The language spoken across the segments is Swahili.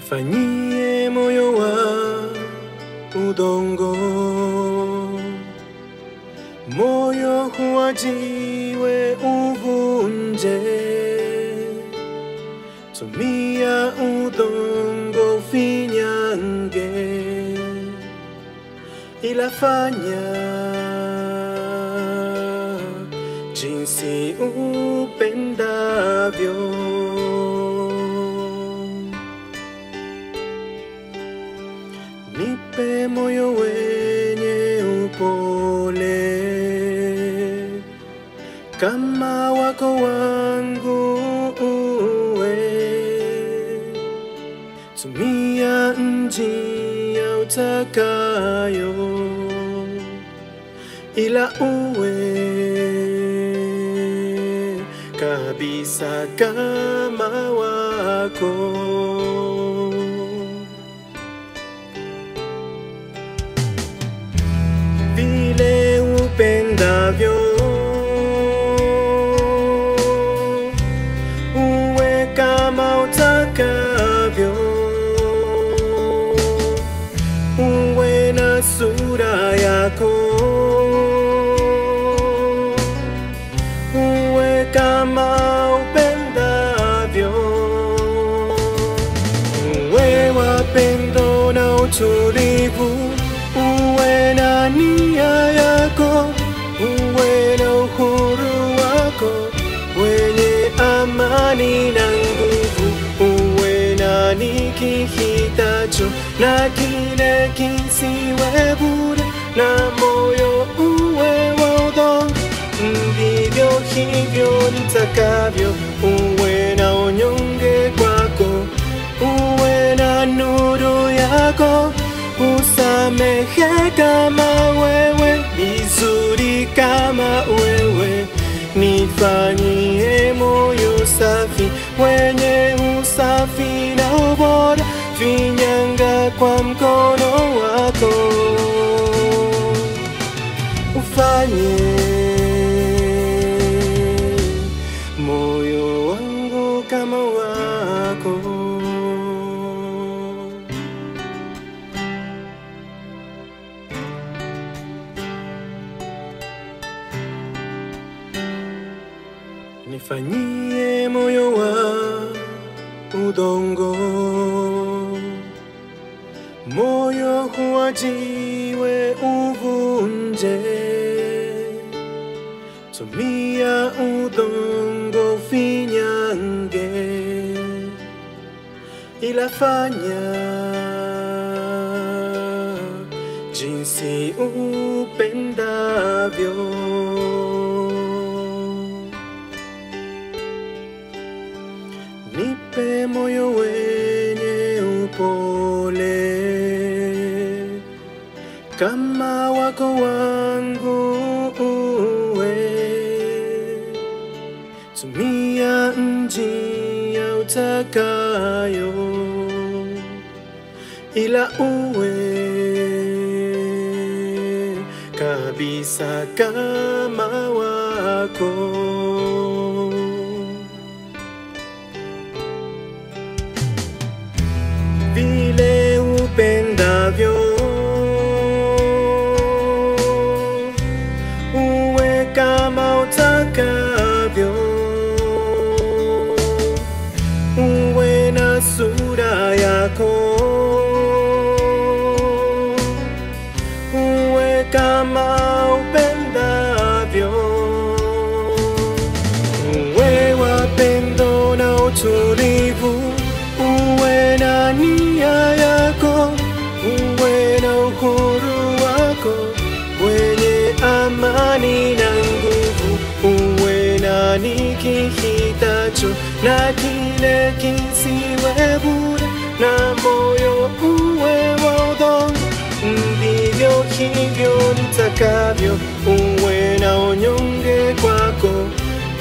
nifanyie moyo wa udongo, moyo huwa jiwe uvunje. Tumia udongo ufinyange, ila fanya jinsi upendavyo. Nipe moyo wenye upole kama wako wangu uwe. Tumia njia utakayo, ila uwe kabisa kama wako. Vile upendavyo, uwe kama utakavyo. Uwe na sura yako, uwe kama upendavyo. Uwe wa pendo na utulivu, uwe na nia yako, uwe na uhuru wako wenye amani na nguvu. Uwe na nikihitacho na kile kisiwe bure, na moyo uwe wa udongo, ndivyo hivyo nitakavyo. Uwe na unyonge kwako, uwe na nuru yako, usamehe kama wewe, vizuri kama wewe. Nifanyie moyo safi wenye usafi na ubora, finyanga kwa mkono wako. Ufanye moyo wangu kama wako. Nifanyie moyo wa udongo, moyo huwa jiwe uvunje. Tumia udongo ufinyange, ila fanya jinsi upendavyo. Nipe moyo wenye upole kama wako wangu uwe. Tumia njia utakayo, ila uwe kabisa kama wako. Vile upendavyo, uwe kama utakavyo. Uwe na sura yako, uwe kama upendavyo. Uwe wa pendo na utulivu, uwe na nia yako, uwe na uhuru wako wenye amani na nguvu. Uwe na nikihitacho na kile kisiwe bure, na moyo uwe wa udongo, ndivyo hivyo nitakavyo. Uwe na unyonge kwako,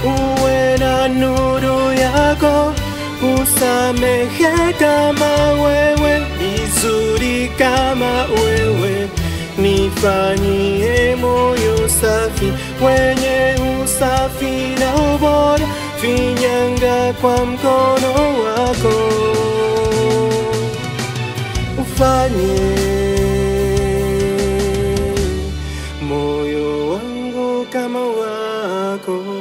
uwe na nuru yako, usamehe kama wewe, vizuri kama wewe. Nifanyie moyo safi wenye usafi na ubora, finyanga kwa mkono wako. nifanye moyo wangu kama wako.